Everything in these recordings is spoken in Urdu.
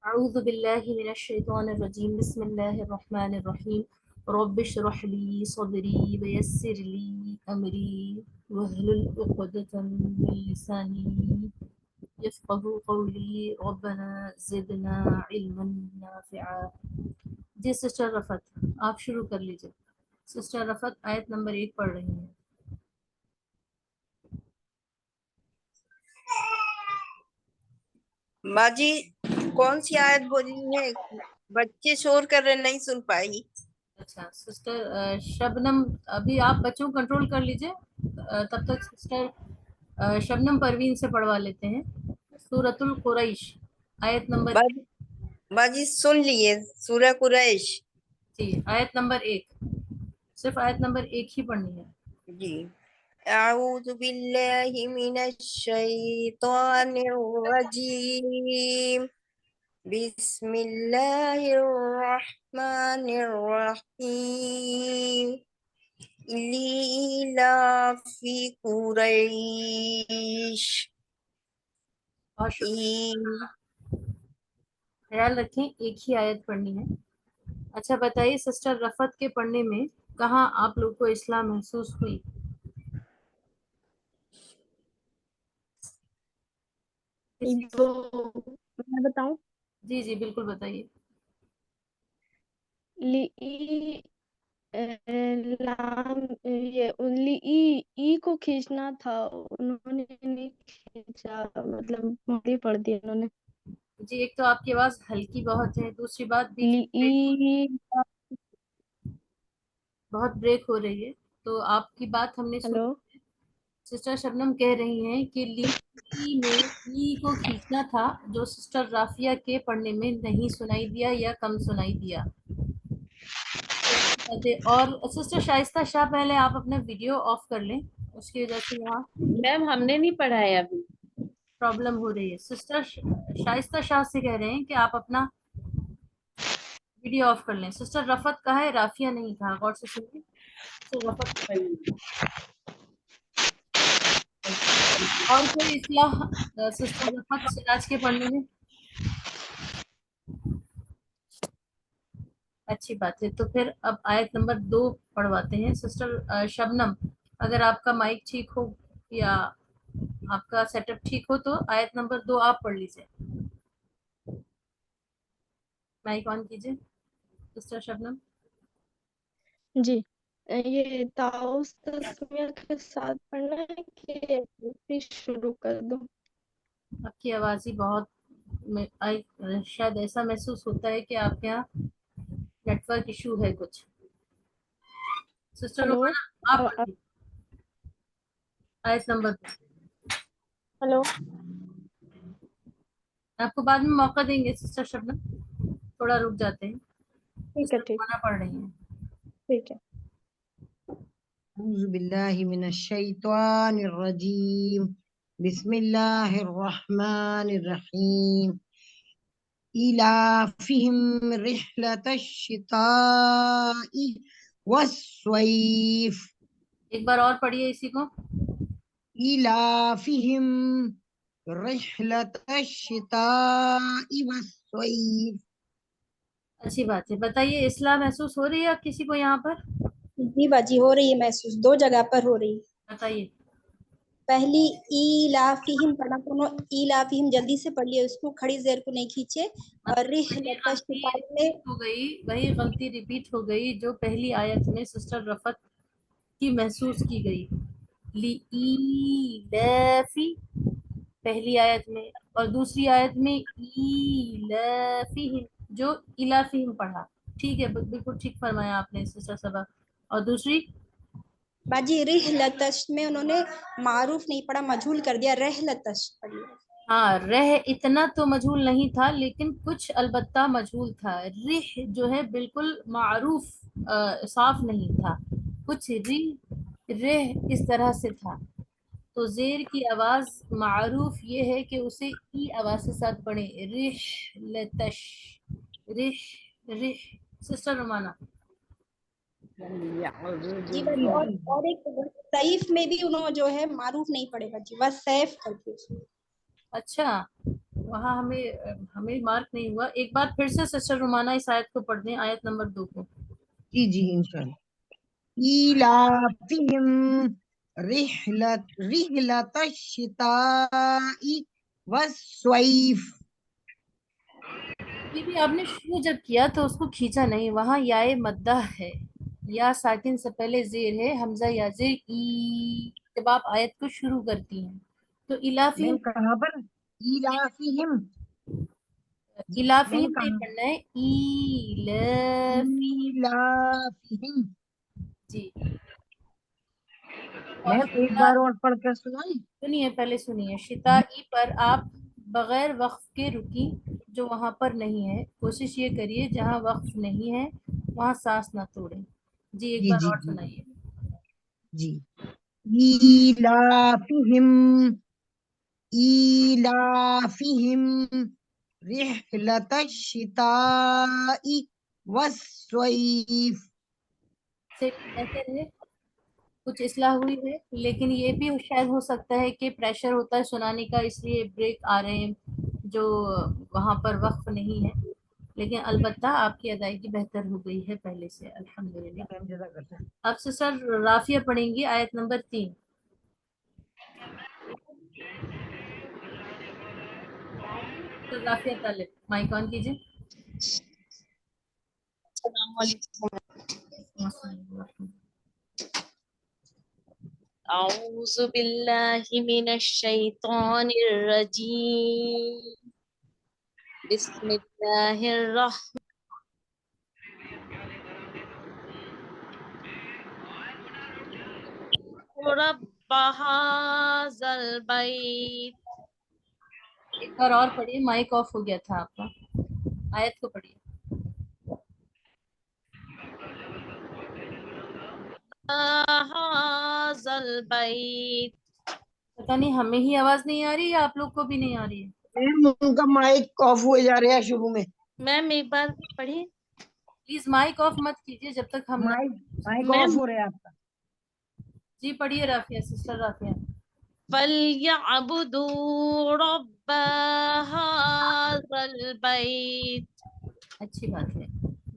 أعوذ بالله من الشيطان الرجيم بسم الله الرحمن الرحيم رب اشرح لي صدري ويسر لي أمري واحلل عقدة من لساني يفقه قولي ربنا زدنا علما نافعا. جی سسٹر رفت آپ شروع کر لیجیے. سسٹر رفت آیت نمبر 1 پڑھ رہی ہیں. باجی کون سی آیت بولی ہے؟ بچے شور کر رہے، نہیں سن پائی. اچھا سسٹر شبنم، ابھی آپ بچوں کو کنٹرول کر لیجیے، تب تک سسٹر شبنم پروین سے پڑھوا لیتے ہیں. سورۃ القریش آیت نمبر باجی سن لیے سورہ قریش. جی آیت نمبر 1، صرف آیت نمبر 1 ہی پڑھنی ہے. جی اعوذ باللہ من الشیطان الرجیم بسم اللہ الرحمن الرحیم لیلاف قریش. بہت شکریہ، خیال رکھیں ایک ہی آیت پڑھنی ہے. اچھا بتائیے سسٹر رفت کے پڑھنے میں کہاں آپ لوگ کو اصلاح محسوس ہوئی؟ وہ میں بتاؤں؟ جی جی بالکل بتائیے. لی لام یہ ای کو کھینچنا تھا، انہوں نے نہیں کھینچا، مطلب موڑی پڑھ دی انہوں نے. جی ایک تو آپ کی آواز ہلکی بہت ہے، دوسری بات بیچ میں بہت بریک ہو رہی ہے، تو آپ کی بات ہم نے سن. ہلو سسٹر شبنم کہہ رہی ہیں کہ لی میں ای کو کھینچنا تھا، جو سسٹر رافیہ کے پڑھنے میں نہیں سنائی دیا یا کم سنائی دیا. اور سسٹر شائستہ شاہ پہلے آپ اپنا ویڈیو آف کر لیں، اس کی وجہ سے یہاں میم ہم نے نہیں پڑھا ہے ابھی. پرابلم ہو رہی ہے. سسٹر شائستہ شاہ سے کہہ رہے ہیں کہ آپ اپنا ویڈیو آف کر لیں. سسٹر رفت کا ہے، رافیہ نہیں کہا، غور سے سنیے. سسٹر رفت اور کوئی اصلاح سسٹر رفت سراج کے پڑھنے میں؟ اچھی بات ہے، تو پھر اب آیت نمبر 2 پڑھواتے ہیں. سسٹر شبنم اگر آپ کا مائک ٹھیک ہو یا آپ کا سیٹ اپ ٹھیک ہو تو آیت نمبر 2 آپ پڑھ لیجیے. مائک آن کیجیے سسٹر شبنم. جی یہ تاؤس تسمیہ کے ساتھ پڑھنا ہے کہ پھر شروع کر دوں؟ آپ کی آواز ہی بہت شاید ایسا محسوس ہوتا ہے کہ آپ کے یہاں نیٹ ورک ایشو ہے کچھ. سسٹر ہلو رومانہ آپ پڑھیے آیت نمبر 2. ہلو آپ کو بعد میں موقع دیں گے سسٹر شبنم، تھوڑا رک جاتے ہیں. ٹھیک ہے سسٹر رومانہ پڑھ رہی ہیں. ٹھیک ہے. اعوذ باللہ من الشیطان الرجیم بسم اللہ الرحمن الرحیم ایلافہم رحلۃ الشتاء والصیف. ایک بار اور پڑھیے اسی کو. ایلافہم رحلۃ الشتاء والصیف. اچھی بات ہے. بتائیے اصلاح محسوس ہو رہی ہے کسی کو یہاں پر؟ جی باجی ہو رہی ہے محسوس، 2 جگہ پر ہو رہی ہے. بتائیے. پہلی ایلافہم پڑھنا، ایلافہم جلدی سے پڑھیے، اس کو کھڑی زیر کو نہیں کھینچے. اور رحلۃ الشتاء میں وہی غلطی ریپیٹ ہو گئی جو پہلی آیت میں سسٹر رفت کی محسوس کی گئی. لِإِيلَافِ پہلی آیت میں، اور دوسری آیت میں ایلافہم جو ایلافہم پڑھا. ٹھیک ہے، بالکل ٹھیک فرمایا آپ نے سسٹر صبا. اور دوسری باجی رحلۃ میں انہوں نے معروف نہیں پڑھا، مجہول کر دیا، رحلۃ پڑھیے. ہاں رہ اتنا تو مجہول نہیں تھا لیکن کچھ البتہ مجہول تھا. رہ جو ہے بالکل معروف صاف نہیں تھا، کچھ رہ اس طرح سے تھا. تو زیر کی آواز معروف یہ ہے کہ اسے ای آواز کے ساتھ پڑھیں. رش لتش رش رش. سسٹر رومانہ جی باجی اور ایک ضعیف میں بھی انہوں جو ہے معروف نہیں پڑھے باجی، بس سیف کر کے. اچھا وہاں ہمیں مارک نہیں ہوا. ایک بار پھر سے سسٹر رومانہ اس آیت کو پڑھ دیں, آیت نمبر 2 کو. جی جی انشاءاللہ. ایلافہم رحلۃ الشتاء والصیف. یہ بھی آپ نے شروع جب کیا تو اس کو کھینچا نہیں, وہاں یائے مدہ ہے, یا ساکن سے پہلے زیر ہے, حمزہ یا زیر ای. جب آپ آیت کو شروع کرتی ہیں تو الافی میم کہاں پر ایلافہم الافی میم نہیں کہاں پڑھنا ہے, ایلافی. ایلافہم. جی میم ایک بار اور پڑھ کر سنائیں. سنیے, پہلے سنیے. شتائی پر آپ بغیر وقف کے رکی جو وہاں پر نہیں ہے, کوشش یہ کریے جہاں وقف نہیں ہے وہاں سانس نہ توڑیں. جی ایک جی بار جی اور جی سنائیے. جی. ایلافہم ایلافہم رحلۃ الشتاء والصیف. سے ایسے رہے, کچھ اصلاح ہوئی ہے, لیکن یہ بھی شاید ہو سکتا ہے کہ پریشر ہوتا ہے سنانے کا, اس لیے بریک آ رہے ہیں جو وہاں پر وقف نہیں ہے. لیکن البتہ آپ کی ادائیگی بہتر ہو گئی ہے پہلے سے, الحمدللہ. میم جزاک اللہ. اب سے سر رافیہ پڑھیں گی آیت نمبر 3. رافیہ طالب مائک آن کیجیے. السلام علیکم. اعوذ باللہ من الشیطان الرجیم. بسم اللہ الرحمن. رب هذا البیت. ایک بار اور پڑھیے, مائک آف ہو گیا تھا آپ کا, آیت کو پڑھیے. هذا البیت. پتہ نہیں ہمیں ہی آواز نہیں آ رہی یا آپ لوگ کو بھی نہیں آ رہی ہے. میم ان کا مائک آف ہوئے جا رہا ہے شروع میں. میم ایک بار پڑھیے. پلیز مائک آف مت کیجیے جب تک ہم نہ. مائک میم آف ہو رہا ہے آپ کا. جی پڑھیے رافیہ, سسٹر رافیہ. فَلْيَعْبُدُوا رَبَّ هَذَا الْبَيْتِ. اچھی بات ہے.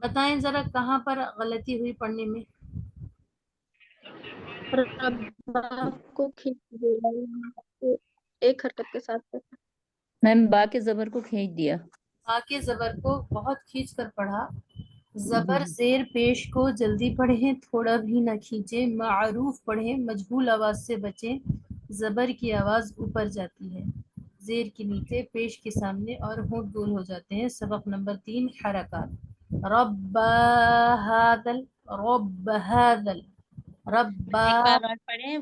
بتائیں ذرا کہاں پر غلطی ہوئی پڑھنے میں. ربا کو کھینچ دیا, ایک حرکت کے ساتھ پڑھا. میم با کے زبر کو کھینچ دیا. آ کے زبر کو بہت کھینچ کر پڑھا. جی زبر جی. زیر پیش کو جلدی پڑھیں, تھوڑا بھی نہ کھینچیں. معروف پڑھیں, مجہول آواز سے بچیں. زبر کی آواز اوپر جاتی ہے, زیر کے نیچے, پیش کے سامنے, اور ہونٹ گول ہو جاتے ہیں. سبق نمبر 3 حرکات. رب هذا رب هذا رب. ایک بار اور پڑھیں.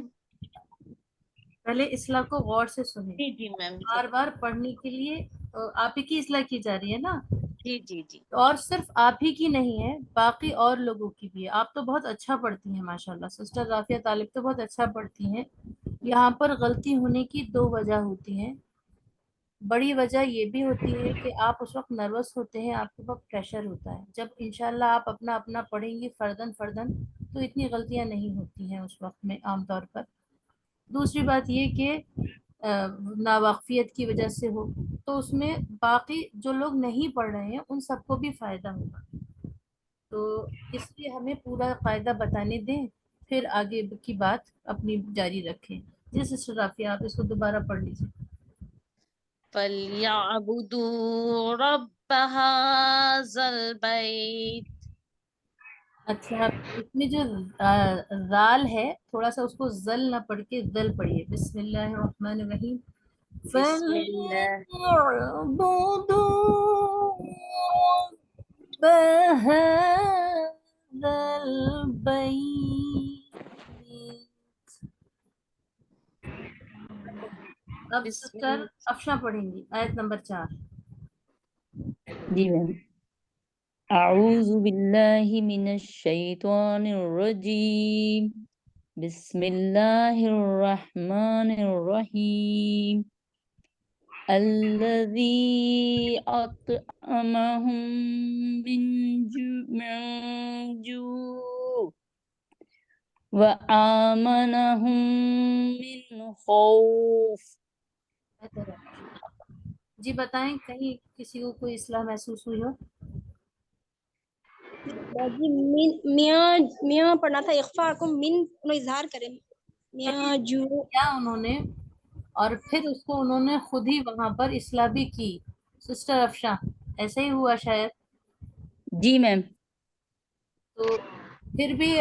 پہلے اصلاح کو غور سے سنیں. جی جی میم. بار بار پڑھنے کے لیے آپ ہی کی اصلاح کی جا رہی ہے نا, جی جی جی. اور صرف آپ ہی کی نہیں ہے, باقی اور لوگوں کی بھی ہے. آپ تو بہت اچھا پڑھتی ہیں ماشاءاللہ. سسٹر رافیہ طالب تو بہت اچھا پڑھتی ہیں. یہاں پر غلطی ہونے کی 2 وجہ ہوتی ہیں. بڑی وجہ یہ بھی ہوتی ہے کہ آپ اس وقت نروس ہوتے ہیں, آپ کے پاس پریشر ہوتا ہے. جب انشاءاللہ آپ اپنا اپنا پڑھیں گی فردن فردن تو اتنی غلطیاں نہیں ہوتی ہیں اس وقت میں عام طور پر. دوسری بات یہ کہ ناواقفیت کی وجہ سے ہو تو اس میں باقی جو لوگ نہیں پڑھ رہے ہیں ان سب کو بھی فائدہ ہوگا. تو اس لیے ہمیں پورا قاعدہ بتانے دیں, پھر آگے کی بات اپنی جاری رکھیں. جی سسٹر رافیہ آپ اس کو دوبارہ پڑھ لیجیے. فَلْيَعْبُدُوا رَبَّ هَذَا الْبَيْتِ. اچھا, اس میں جو ذال ہے تھوڑا سا اس کو ذل نہ پڑھ کے ذل پڑھیے. بسم اللہ الرحمن الرحیم. بسم اللہ. فَلْيَعْبُدُوا بَهَذَا الْبَيْتِ. اب بسم سسٹر افشاں پڑھیں گی آیت نمبر 4. جی میم. اعوذ باللہ من الشیطان الرجیم. بسم اللہ الرحمن الرحیم. الذی اطعمہم من جوع وآمنہم من خوف. بہتر ہے. جی بتائیں کہیں کسی کو کوئی اصلاح محسوس ہوئی ہو؟ جی میاں میاں پڑھنا تھا، اخفا کو من انہوں اظہار کریں میاں جو کیا انہوں نے، اور پھر اس کو انہوں نے خود ہی وہاں پر اصلاح بھی کی. سسٹر افشاں ایسے ہی ہوا شاید. جی میم. تو پھر بھی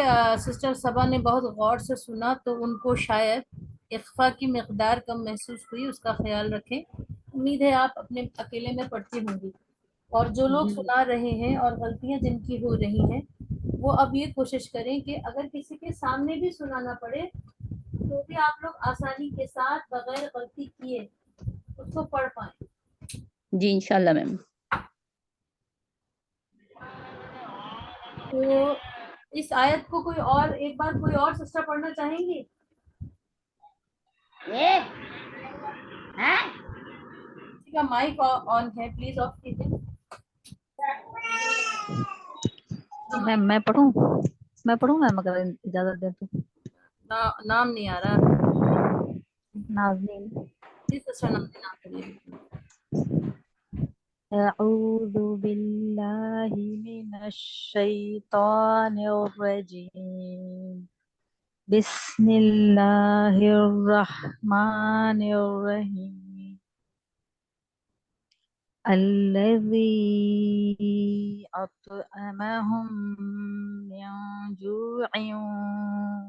سسٹر صبا نے بہت غور سے سنا تو ان کو شاید اخفا کی مقدار کم محسوس ہوئی. اس کا خیال رکھیں. امید ہے آپ اپنے اکیلے میں پڑھتی ہوں گی. اور جو لوگ سنا رہے ہیں اور غلطیاں جن کی ہو رہی ہیں وہ اب یہ کوشش کریں کہ اگر کسی کے سامنے بھی سنانا پڑے تو بھی آپ لوگ آسانی کے ساتھ بغیر غلطی کیے اس کو پڑھ پائیں. جی انشاءاللہ میم. تو اس آیت کو کوئی اور ایک بار کوئی اور سسٹر پڑھنا چاہیں گی؟ ٹھیک ہے، مائک آن ہے، پلیز آف کیجیے. میں پڑھوں میم اگر اجازت دیں تو. نام نہیں آ رہا. ناظرین جی سسٹر نام پڑھیے. اعوذ باللہ من الشیطان الرجیم بسم اللہ الرحمن الرحیم الذی اطعمہم من جوع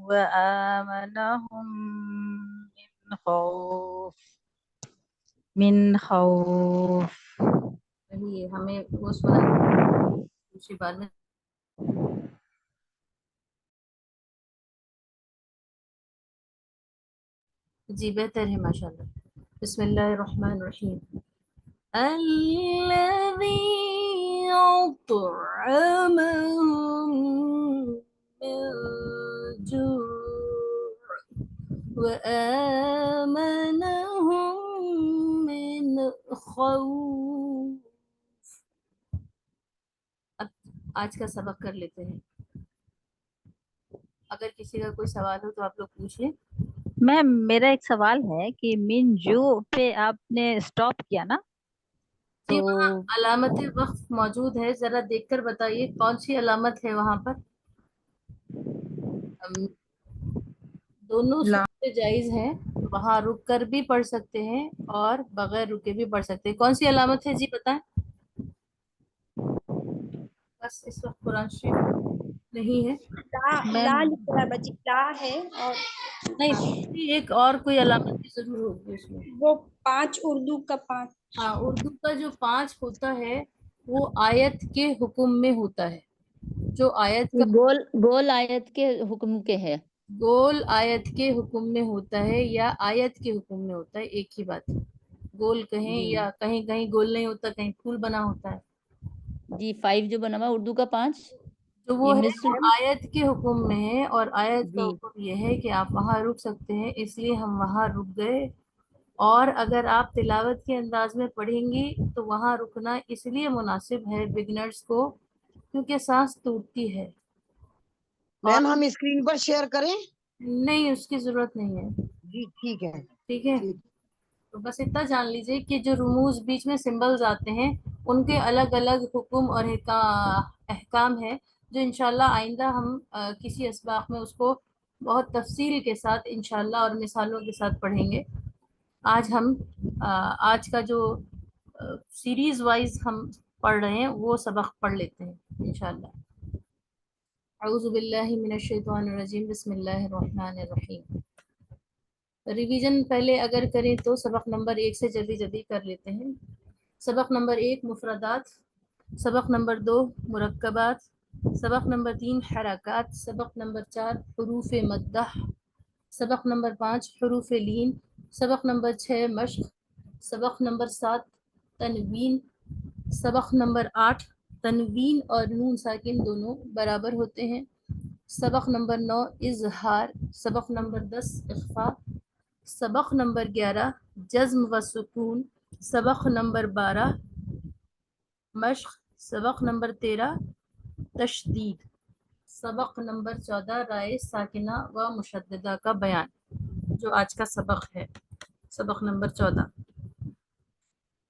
وآمنہم من خوف. وہی ہمیں وہ سنا دوسری بار میں. جی بہتر ہے ماشاء اللہ. بسم اللہ الرحمن الرحیم. الذی اطعمہم من جوع وآمنہم من خوف. اب آج کا سبق کر لیتے ہیں. اگر کسی کا کوئی سوال ہو تو آپ لوگ پوچھ لیں. میم میرا ایک سوال ہے کہ من جو پہ آپ نے اسٹاپ کیا نا جی تو وہاں علامت وقف موجود ہے، ذرا دیکھ کر بتائیے کون سی علامت ہے وہاں پر. دونوں صورتیں جائز ہیں، وہاں رک کر بھی پڑھ سکتے ہیں اور بغیر رکے بھی پڑھ سکتے ہیں. کون سی علامت ہے جی بتائیں. بس اس وقت قرآن شریف نہیں ہے. لا لکھ رہا ہے بچی، لا ہے اور نہیں ایک اور کوئی علامت بھی ضرور ہوگی اس میں. وہ 5 اردو کا 5. ہاں اردو کا جو 5 ہوتا ہے وہ آیت کے حکم میں ہوتا ہے. جو آیت کا گول آیت کے حکم کے ہے. گول آیت کے حکم میں ہوتا ہے یا آیت کے حکم میں ہوتا ہے، ایک ہی بات ہے. گول کہیں یا کہیں کہیں گول نہیں ہوتا، کہیں پھول بنا ہوتا ہے. جی 5 جو بنا ہوا اردو کا 5 تو وہ یہ ہے مس وہ آیت کے حکم میں ہے، اور آیت کا جی حکم یہ ہے کہ آپ وہاں رک سکتے ہیں، اس لیے ہم وہاں رک گئے. اور اگر آپ تلاوت کے انداز میں پڑھیں گی تو وہاں رکنا اس لیے مناسب ہے بگنرز کو کیونکہ سانس ٹوٹتی ہے. اور میم ہم اسکرین پر شیئر کریں؟ نہیں اس کی ضرورت نہیں ہے. جی ٹھیک ہے. ٹھیک ہے، تو بس اتنا جان لیجئے کہ جو رموز بیچ میں سمبلز آتے ہیں ان کے الگ الگ حکم اور احکام ہے جو انشاءاللہ آئندہ ہم کسی اسباق میں اس کو بہت تفصیل کے ساتھ انشاءاللہ اور مثالوں کے ساتھ پڑھیں گے. آج ہم آج کا جو سیریز وائز ہم پڑھ رہے ہیں وہ سبق پڑھ لیتے ہیں انشاءاللہ. اعوذ باللہ من الشیطان الرجیم بسم اللہ الرحمن الرحیم. ریویژن پہلے اگر کریں تو سبق نمبر 1 سے جلدی جلدی کر لیتے ہیں. سبق نمبر 1 مفردات، سبق نمبر 2 مرکبات، سبق نمبر 3 حرکات، سبق نمبر 4 حروف مدح، سبق نمبر 5 حروف لین، سبق نمبر 6 مشق، سبق نمبر 7 تنوین، سبق نمبر 8 تنوین اور نون ساکن دونوں برابر ہوتے ہیں، سبق نمبر 9 اظہار، سبق نمبر 10 اخفا، سبق نمبر 11 جزم و سکون، سبق نمبر 12 مشق، سبق نمبر 13 تشدید، سبق نمبر 14 رائے ساکنہ و مشددہ کا بیان جو آج کا سبق ہے. سبق نمبر 14.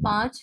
5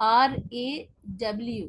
RAW,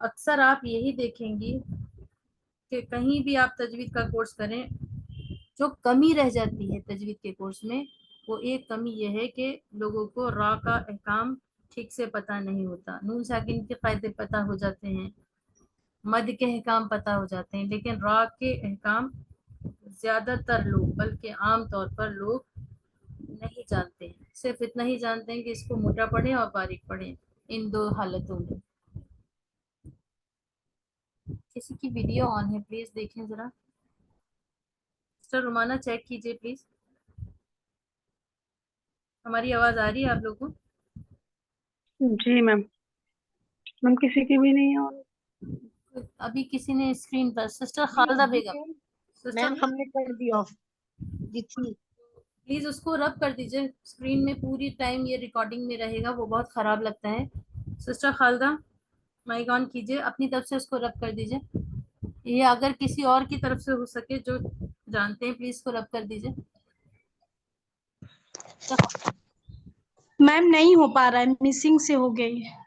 اکثر آپ یہی دیکھیں گی کہ کہیں بھی آپ تجوید کا کورس کریں، جو کمی رہ جاتی ہے تجوید کے کورس میں، وہ ایک کمی یہ ہے کہ لوگوں کو را کا احکام ٹھیک سے پتہ نہیں ہوتا، نون ساکن کے قاعدے پتہ ہو جاتے ہیں، مد کے احکام پتہ ہو جاتے ہیں، لیکن را کے احکام زیادہ تر لوگ، بلکہ عام طور پر لوگ نہیں جانتے ہیں، صرف اتنا ہی جانتے ہیں کہ اس کو موٹا پڑھیں اور باریک پڑھیں، ان دو حالتوں میں۔ کسی کی ویڈیو آن ہے، پلیز دیکھیں ذرا۔ سسٹر رومانہ چیک کیجئے پلیز، ہماری آواز آ رہی ہے آپ لوگوں کو؟ جی میم، میم کسی کی بھی نہیں ہے۔ ابھی کسی نے اسکرین پر، سسٹر خالدہ بیگم، سسٹر میم ہم نے کر دی آف جی تھی۔ پلیز اس کو رب کر دیجئے، اسکرین میں پوری ٹائم یہ ریکارڈنگ میں رہے گا، وہ بہت خراب لگتا ہے۔ سسٹر خالدہ مائک آن کیجئے، اپنی طرف سے اس کو رب کر دیجئے، یہ اگر کسی اور کی طرف سے ہو سکے جو جانتے ہیں پلیز کو رب کر دیجئے۔ میم نہیں ہو پا رہا ہے، مسنگ سے ہو گئی ہے۔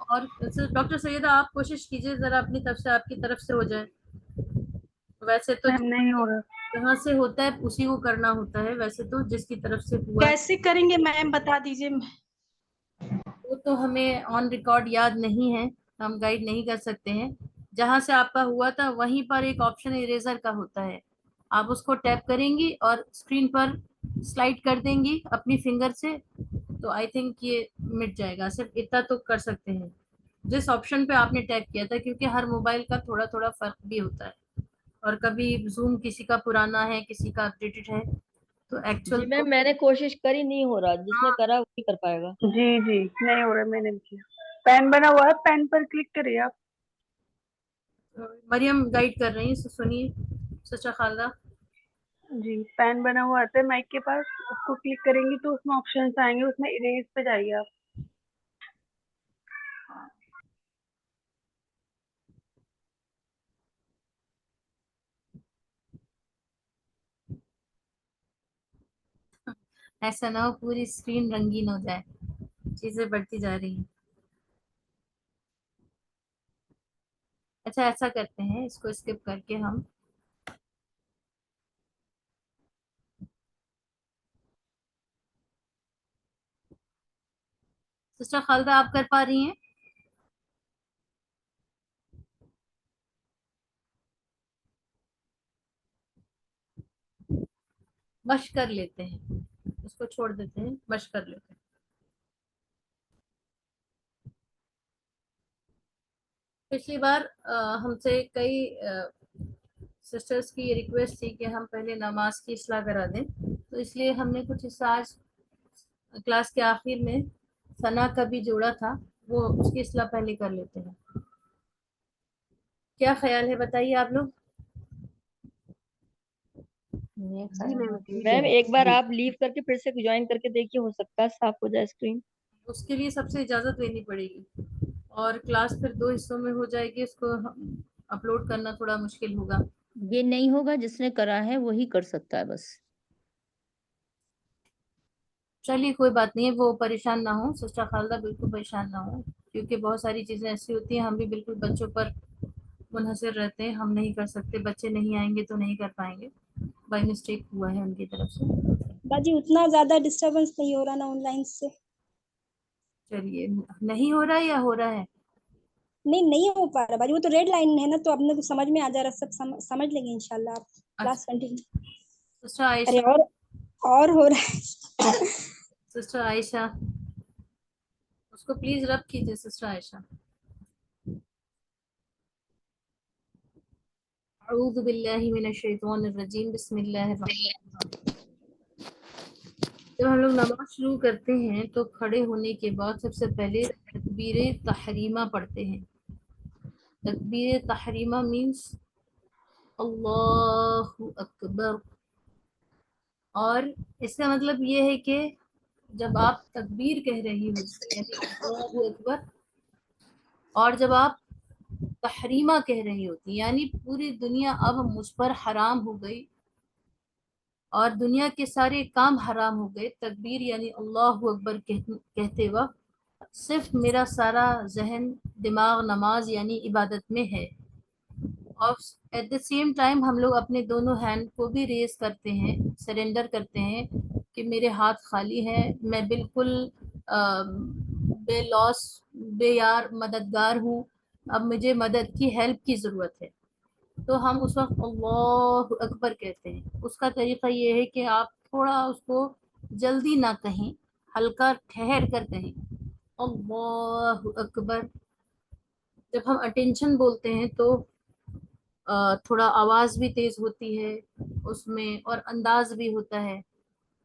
اور ڈاکٹر سیدہ آپ کوشش کیجئے ذرا اپنی طرف سے، آپ کی طرف سے ہو جائے۔ ویسے تو میم نہیں ہو رہا۔ جہاں سے ہوتا ہے اسی کو کرنا ہوتا ہے، ویسے تو جس کی طرف سے ہوا کیسے کریں گے میم بتا دیجیے۔ وہ تو ہمیں آن ریکارڈ یاد نہیں ہے، ہم گائیڈ نہیں کر سکتے ہیں۔ جہاں سے آپ کا ہوا تھا وہیں پر ایک آپشن اریزر کا ہوتا ہے، آپ اس کو ٹیپ کریں گی اور اسکرین پر سلائڈ کر دیں گی اپنی فنگر سے، تو آئی تھنک یہ مٹ جائے گا۔ صرف اتنا تو کر سکتے ہیں جس آپشن پہ آپ نے ٹیپ کیا تھا، کیونکہ ہر موبائل کا تھوڑا تھوڑا فرق بھی ہوتا ہے، اور کبھی زوم کسی کا پرانا ہے کسی کا اپڈیٹڈ ہے، تو جی ایکچوئل میم میں نے کوشش کری، نہیں ہو رہا، جس نے کرا وہی کر پائے گا۔ جی جی نہیں ہو رہا، میں نے کیا۔ پین بنا ہوا ہے، پین پر کلک کریے آپ۔ مریم گائیڈ کر رہی ہیں، سنیے سسٹر خالدہ۔ جی پین بنا ہوا آتا ہے مائک کے پاس، اس کو کلک کریں گی تو اس میں آپشنس آئیں گے، اس میں اریز پہ جائیے آپ۔ ایسا نہ ہو پوری اسکرین رنگین ہو جائے، چیزیں بڑھتی جا رہی ہیں۔ اچھا ایسا کرتے ہیں، اس کو اسکپ کر کے ہم سسٹر خالدہ آپ کر پا رہی ہیں؟ مشق کر لیتے ہیں، اس کو چھوڑ دیتے ہیں، مشق کر لیتے ہیں۔ پچھلی بار ہم سے کئی سسٹرز کی یہ ریکویسٹ تھی کہ ہم پہلے نماز کی اصلاح کرا دیں، تو اس لیے ہم نے کچھ حصہ آج کلاس کے آخر میں ثنا کا بھی جوڑا تھا، وہ اس کی اصلاح پہلے کر لیتے ہیں۔ کیا خیال ہے بتائیے آپ لوگ؟ میم ایک بار آپ لیو کر کے پھر سے جوائن کر کے دیکھیے، ہو سکتا ہے صاف ہو جائے اسکرین۔ اس کے لیے سب سے اجازت لینی پڑے گی، اور کلاس پھر 2 حصوں میں ہو جائے گی، اس کو اپلوڈ کرنا تھوڑا مشکل ہوگا۔ یہ نہیں ہوگا، جس نے کرا ہے وہی کر سکتا ہے بس۔ چلیے کوئی بات نہیں ہے، وہ پریشان نہ ہوں، سسٹر خالدہ بالکل پریشان نہ ہوں، کیونکہ بہت ساری چیزیں ایسی ہوتی ہیں، ہم بھی بالکل بچوں پر منحصر رہتے ہیں، ہم نہیں کر سکتے، بچے نہیں آئیں گے تو نہیں کر پائیں گے، بائی مسٹیک ہوا ہے ان کی طرف سے۔ باجی اتنا زیادہ ڈسٹربنس نہیں ہو رہا نا آن لائن سے؟ چلیے نہیں ہو رہا ہے یا ہو رہا ہے؟ نہیں ہو پا رہا باجی، وہ تو ریڈ لائن ہے نا، تو اپنے کو سمجھ میں آ جا رہا، سب سمجھ لیں گے انشاءاللہ۔ آپ کلاس کنٹینیو۔ سسٹر ارے عائشہ، اور ہو رہا ہے۔ سسٹر عائشہ اس کو پلیز رب کیجیے، سسٹر عائشہ۔ اعوذ باللہ من الشیطان الرجیم، بسم اللہ الرحمن الرحیم۔ جب ہم لوگ نماز شروع کرتے ہیں تو کھڑے ہونے کے بعد سب سے پہلے تکبیر تحریمہ پڑھتے ہیں۔ تکبیر تحریمہ مینس اللہ اکبر، اور اس کا مطلب یہ ہے کہ جب آپ تکبیر کہہ رہی ہوتی یعنی اللہ اکبر، اور جب آپ تحریمہ کہہ رہی ہوتی یعنی پوری دنیا اب مجھ پر حرام ہو گئی اور دنیا کے سارے کام حرام ہو گئے، تکبیر یعنی اللہ اکبر کہتے وقت صرف میرا سارا ذہن دماغ نماز یعنی عبادت میں ہے، اور ایٹ دا سیم ٹائم ہم لوگ اپنے دونوں ہینڈ کو بھی ریز کرتے ہیں، سرنڈر کرتے ہیں کہ میرے ہاتھ خالی ہیں، میں بالکل بے لوس بے یار مددگار ہوں، اب مجھے مدد کی ہیلپ کی ضرورت ہے. تو ہم اس وقت اللہ اکبر کہتے ہیں. اس کا طریقہ یہ ہے کہ آپ تھوڑا اس کو جلدی نہ کہیں، ہلکا ٹھہر کر کہیں اللہ اکبر. جب ہم اٹینشن بولتے ہیں تو تھوڑا آواز بھی تیز ہوتی ہے اس میں، اور انداز بھی ہوتا ہے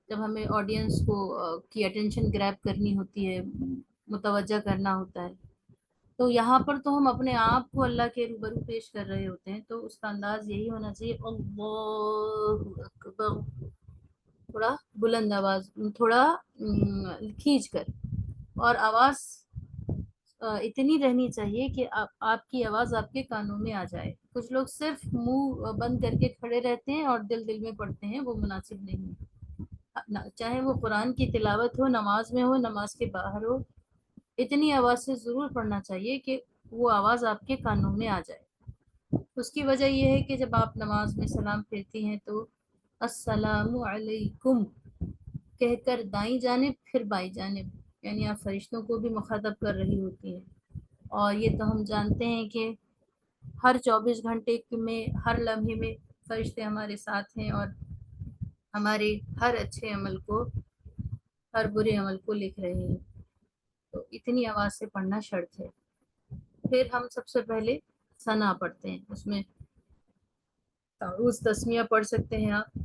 جب ہمیں آڈینس کو کی اٹینشن گریب کرنی ہوتی ہے، متوجہ کرنا ہوتا ہے. تو یہاں پر تو ہم اپنے آپ کو اللہ کے روبرو پیش کر رہے ہوتے ہیں، تو اس کا انداز یہی ہونا چاہیے اللہ اکبر، تھوڑا بلند آواز، تھوڑا کھینچ کر، اور آواز اتنی رہنی چاہیے کہ آپ کی آواز آپ کے کانوں میں آ جائے. کچھ لوگ صرف منہ بند کر کے کھڑے رہتے ہیں اور دل دل میں پڑھتے ہیں، وہ مناسب نہیں ہے. چاہے وہ قرآن کی تلاوت ہو، نماز میں ہو، نماز کے باہر ہو، اتنی آواز سے ضرور پڑھنا چاہیے کہ وہ آواز آپ کے کانوں میں آ جائے. اس کی وجہ یہ ہے کہ جب آپ نماز میں سلام پھیرتی ہیں تو السلام علیکم کہہ کر دائیں جانب پھر بائیں جانب، یعنی آپ فرشتوں کو بھی مخاطب کر رہی ہوتی ہیں. اور یہ تو ہم جانتے ہیں کہ ہر 24 گھنٹے میں ہر لمحے میں فرشتے ہمارے ساتھ ہیں اور ہمارے ہر اچھے عمل کو، ہر برے عمل کو لکھ رہے ہیں. تو اتنی آواز سے پڑھنا شرط ہے. پھر ہم سب سے پہلے ثنا پڑھتے ہیں، اس میں تعوذ تسمیہ پڑھ سکتے ہیں آپ.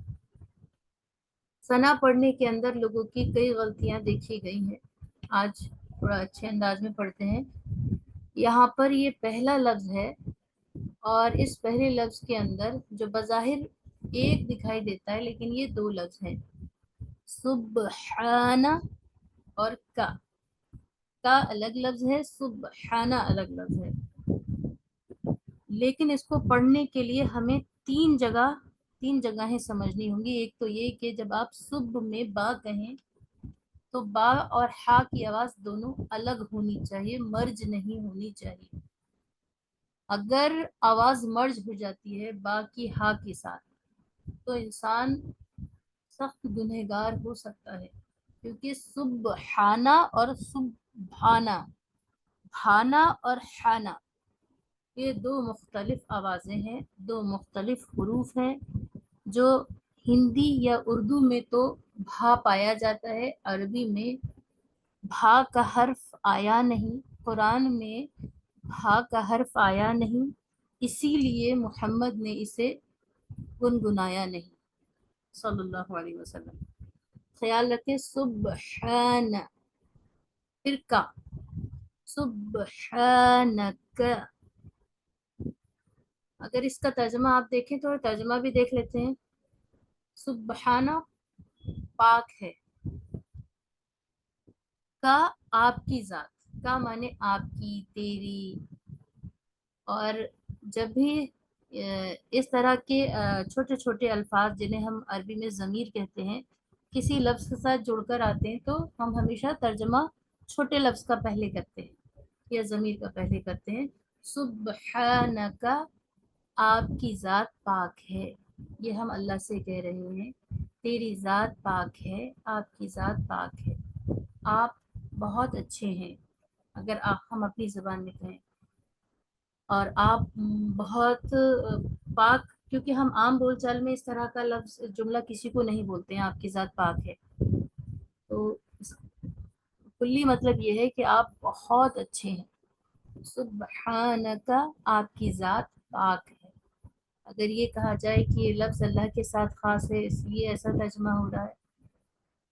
ثنا پڑھنے کے اندر لوگوں کی کئی غلطیاں دیکھی گئی ہیں، آج تھوڑا اچھے انداز میں پڑھتے ہیں. یہاں پر یہ پہلا لفظ ہے، اور اس پہلے لفظ کے اندر جو بظاہر ایک دکھائی دیتا ہے لیکن یہ دو لفظ ہیں، سبحانہ اور کا الگ لفظ ہے، سبحانہ الگ لفظ ہے. لیکن اس کو پڑھنے کے لیے ہمیں تین جگہیں سمجھنی ہوں گی. ایک تو یہ کہ جب آپ صبح میں با کہیں تو با اور ہا کی آواز دونوں الگ ہونی چاہیے، مرج نہیں ہونی چاہیے. اگر آواز مرج ہو جاتی ہے با کی ہا کے ساتھ تو انسان سخت گنہگار ہو سکتا ہے، کیونکہ سبحانہ اور سبحانہ، بھانا اور حانا، یہ دو مختلف آوازیں ہیں، دو مختلف حروف ہیں. جو ہندی یا اردو میں تو بھا پایا جاتا ہے، عربی میں بھا کا حرف آیا نہیں، قرآن میں بھا کا حرف آیا نہیں، اسی لیے محمد نے اسے گنگنایا نہیں صلی اللہ علیہ وسلم. خیال رکھیں سبحان، پھر کا سبحانک. اگر اس کا ترجمہ آپ دیکھیں تو ترجمہ بھی دیکھ لیتے ہیں. سبحانہ پاک ہے، کا آپ کی ذات، کا معنی آپ کی، تیری. اور جب بھی اس طرح کے چھوٹے چھوٹے الفاظ جنہیں ہم عربی میں ضمیر کہتے ہیں کسی لفظ کے ساتھ جڑ کر آتے ہیں تو ہم ہمیشہ ترجمہ چھوٹے لفظ کا پہلے کرتے ہیں یا ضمیر کا پہلے کرتے ہیں. سبحانک، آپ کی ذات پاک ہے، یہ ہم اللہ سے کہہ رہے ہیں، تیری ذات پاک ہے، آپ کی ذات پاک ہے، آپ بہت اچھے ہیں اگر ہم اپنی زبان میں کہیں. اور آپ بہت پاک، کیونکہ ہم عام بول چال میں اس طرح کا لفظ جملہ کسی کو نہیں بولتے ہیں، آپ کی ذات پاک ہے. تو کلی مطلب یہ ہے کہ آپ بہت اچھے ہیں. سبحانک، آپ کی ذات پاک ہے. اگر یہ کہا جائے کہ یہ لفظ اللہ کے ساتھ خاص ہے اس لیے ایسا ترجمہ ہو رہا ہے،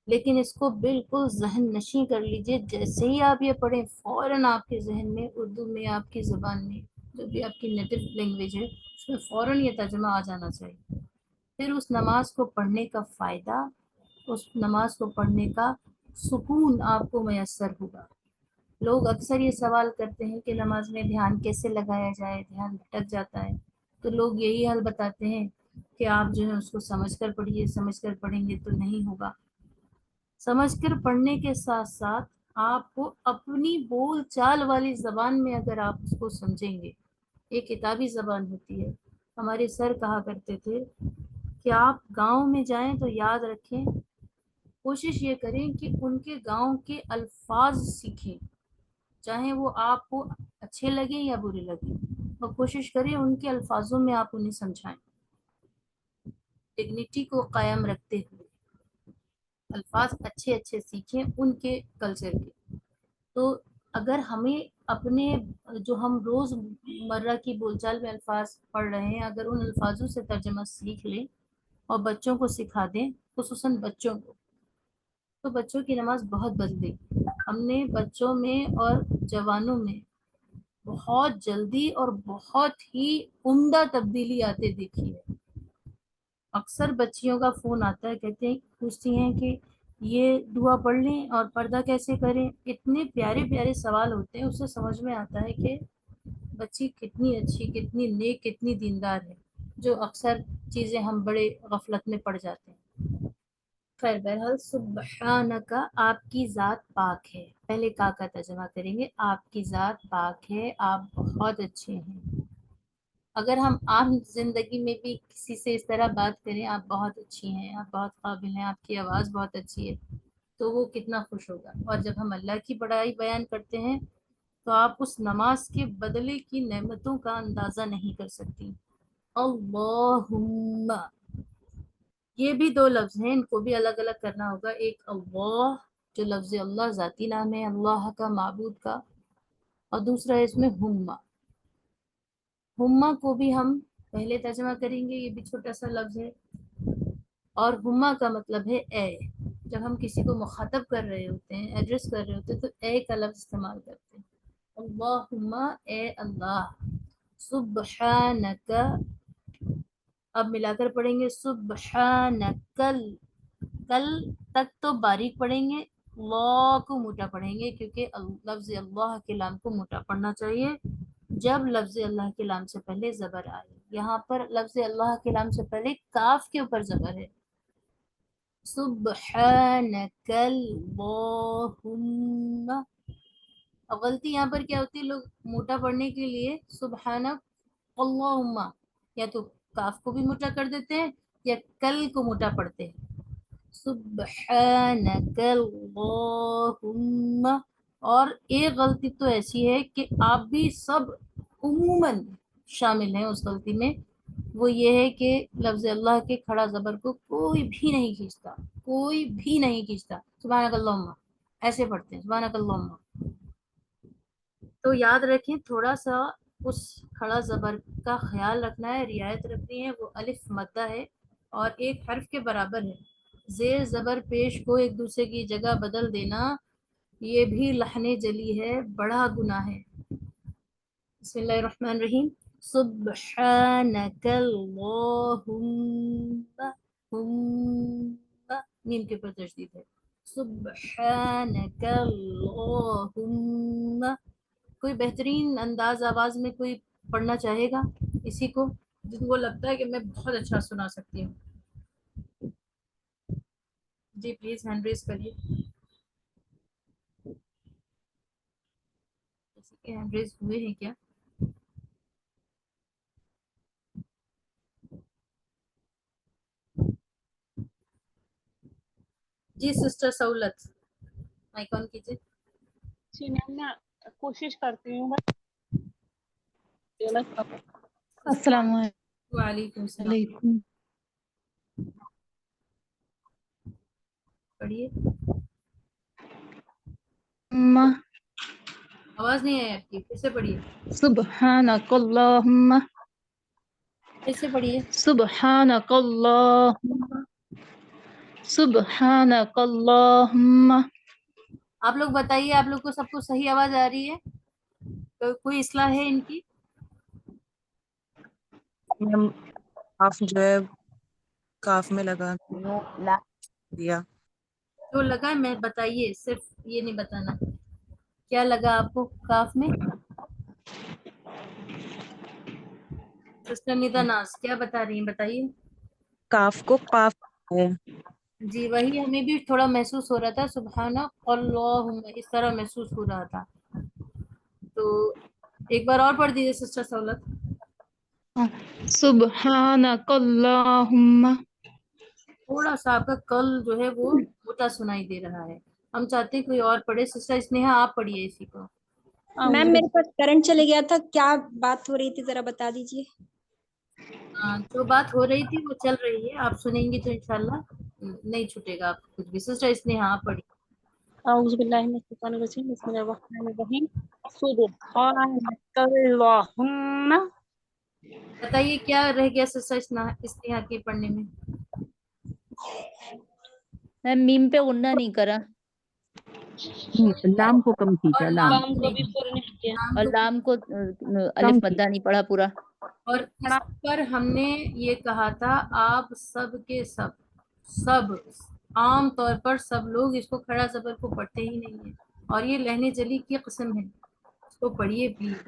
لیکن اس کو بالکل ذہن نشین کر لیجئے. جیسے ہی آپ یہ پڑھیں فوراً آپ کے ذہن میں اردو میں، آپ کی زبان میں جو بھی آپ کی نیٹو لینگویج ہے اس میں فوراً یہ ترجمہ آ جانا چاہیے. پھر اس نماز کو پڑھنے کا فائدہ، اس نماز کو پڑھنے کا سکون آپ کو میسر ہوگا. لوگ اکثر یہ سوال کرتے ہیں کہ نماز میں دھیان کیسے لگایا جائے، دھیان بھٹک جاتا ہے. تو لوگ یہی حل بتاتے ہیں کہ آپ جو ہے اس کو سمجھ کر پڑھیے، سمجھ کر پڑھیں گے تو نہیں ہوگا. سمجھ کر پڑھنے کے ساتھ ساتھ آپ کو اپنی بول چال والی زبان میں اگر آپ اس کو سمجھیں گے، ایک کتابی زبان ہوتی ہے. ہمارے سر کہا کرتے تھے کہ آپ گاؤں میں جائیں تو یاد رکھیں، کوشش یہ کریں کہ ان کے گاؤں کے الفاظ سیکھیں، چاہے وہ آپ کو اچھے لگیں یا برے لگیں، اور کوشش کریں ان کے الفاظوں میں آپ انہیں سمجھائیں، ڈگنیٹی کو قائم رکھتے ہوئے الفاظ اچھے اچھے سیکھیں ان کے کلچر کے. تو اگر ہمیں اپنے جو ہم روز مرہ کی بول چال میں الفاظ پڑھ رہے ہیں، اگر ان الفاظوں سے ترجمہ سیکھ لیں اور بچوں کو سکھا دیں، خصوصاً بچوں کو، تو بچوں کی نماز بہت بدلے گی. ہم نے بچوں میں اور جوانوں میں بہت جلدی اور بہت ہی عمدہ تبدیلی آتے دیکھی ہے. اکثر بچیوں کا فون آتا ہے، کہتے ہیں، پوچھتی ہیں کہ یہ دعا پڑھ لیں اور پردہ کیسے کریں. اتنے پیارے پیارے سوال ہوتے ہیں، اس سے سمجھ میں آتا ہے کہ بچی کتنی اچھی، کتنی نیک، کتنی دیندار ہے، جو اکثر چیزیں ہم بڑے غفلت میں پڑ جاتے ہیں. خیر بہرحال، سبحانک، آپ کی ذات پاک ہے. پہلے کا ترجمہ کریں گے، آپ کی ذات پاک ہے، آپ بہت اچھے ہیں. اگر ہم عام زندگی میں بھی کسی سے اس طرح بات کریں، آپ بہت اچھی ہیں، آپ بہت قابل ہیں، آپ کی آواز بہت اچھی ہے، تو وہ کتنا خوش ہوگا. اور جب ہم اللہ کی بڑائی بیان کرتے ہیں تو آپ اس نماز کے بدلے کی نعمتوں کا اندازہ نہیں کر سکتی. اللہم، یہ بھی دو لفظ ہیں، ان کو بھی الگ الگ کرنا ہوگا. ایک اللہ، جو لفظ اللہ ذاتی نام ہے اللہ کا، معبود کا، اور دوسرا ہے اس میں ہما. ہما کو بھی ہم پہلے ترجمہ کریں گے، یہ بھی چھوٹا سا لفظ ہے، اور ہما کا مطلب ہے اے. جب ہم کسی کو مخاطب کر رہے ہوتے ہیں، ایڈریس کر رہے ہوتے ہیں، تو اے کا لفظ استعمال کرتے ہیں. اللہم، اے اللہ. سبحانک، اب ملا کر پڑھیں گے، سبحانکل، کل تک تو باریک پڑھیں گے، اللہ کو موٹا پڑھیں گے، کیونکہ لفظ اللہ کے لام کو موٹا پڑھنا چاہیے جب لفظ اللہ کے لام سے پہلے زبر آئے. یہاں پر لفظ اللہ کے لام سے پہلے کاف کے اوپر زبر ہے. سبحانک اللہم. اب غلطی یہاں پر کیا ہوتی ہے، لوگ موٹا پڑھنے کے لیے سبحانک اللہم، یا تو کاف کو بھی موٹا کر دیتے ہیں یا کل کو موٹا پڑھتے ہیں. سبحانک اللہم. اور ایک غلطی تو ایسی ہے کہ آپ بھی سب عموماً شامل ہیں اس غلطی میں، وہ یہ ہے کہ لفظ اللہ کے کھڑا زبر کو کوئی بھی نہیں کھینچتا، کوئی بھی نہیں کھینچتا. سبحانک اللہم ایسے پڑھتے ہیں، سبحانک اللہم. تو یاد رکھیں، تھوڑا سا اس کھڑا زبر کا خیال رکھنا ہے، رعایت رکھنی ہے. وہ الف مدہ ہے اور ایک حرف کے برابر ہے. زیر زبر پیش کو ایک دوسرے کی جگہ بدل دینا، یہ بھی لحن جلی ہے، بڑا گناہ ہے. بسم اللہ الرحمن الرحیم. سبحانک اللہم، نیم کے پر تشدید ہے. سبحانک اللہم. کوئی بہترین انداز آواز میں کوئی پڑھنا چاہے گا اسی کو، جن کو لگتا ہے کہ میں بہت اچھا سنا سکتی ہوں؟ جی پلیز ہینڈ ریز کریے. کسی کے ہینڈ ریز ہوئے ہیں کیا؟ جی سسٹر سہولت، مائک آن کیجیے. جی میم میں کوشش کرتی ہوں. السلام وعلیکم السلام. علیکم. پڑھیے، ما آواز نہیں آئی آپ کی، پھر سے پڑھیے. سبحانک اللہم، پھر سے پڑھیے. سبحانک اللہم، سبحانک اللہم. آپ لوگ بتائیے، آپ لوگ کو سب کو صحیح آواز آ رہی ہے؟ کوئی اصلاح ہے ان کی؟ کاف جو ہے کاف میں لگا دیا. جو لگا میں بتائیے، صرف یہ نہیں بتانا کیا لگا آپ کو کاف میں. سسٹر ندا ناز کیا بتا رہی ہیں، بتائیے. کاف کو قاف ہوں. جی وہی ہمیں بھی تھوڑا محسوس ہو رہا تھا، سبحانہ اللہم اس طرح محسوس ہو رہا تھا. تو ایک بار اور پڑھ دیجیے سسٹر سہولت. سبحانک اللہم. تھوڑا سا آپ کا کل جو ہے وہ موٹا سنائی دے رہا ہے. ہم چاہتے ہیں کوئی اور پڑھے. سسٹر اسنیہا آپ پڑھیے اسی کو. میم میرے پاس کرنٹ چلے گیا تھا، کیا بات ہو رہی تھی ذرا بتا دیجیے. جو بات ہو رہی تھی وہ چل رہی ہے، آپ سنیں گی تو انشاءاللہ نہیں چھوٹے گا آپ کو کچھ بھی. سسٹر اسنیہا آپ پڑھیے. اعوذ باللہ من الشیطان الرجیم، بسم اللہ الرحمن الرحیم. سبحانک اللہم. بتائیے کیا رہ گیا سسٹر اسنیہا کے پڑھنے میں. میم پہ غنہ نہیں کرا لام کو کم کیجا، اور لام لام کو بھی پورا نہیں کیا. اور لام کو الف کم مدہ نہیں پڑھا پورا. اور اس پر ہم نے یہ کہا تھا آپ سب کے سب عام طور پر سب لوگ اس کو کھڑا زبر کو پڑھتے ہی نہیں ہیں، اور یہ لہنے جلی کی قسم ہے. اس کو پڑھیے پلیز.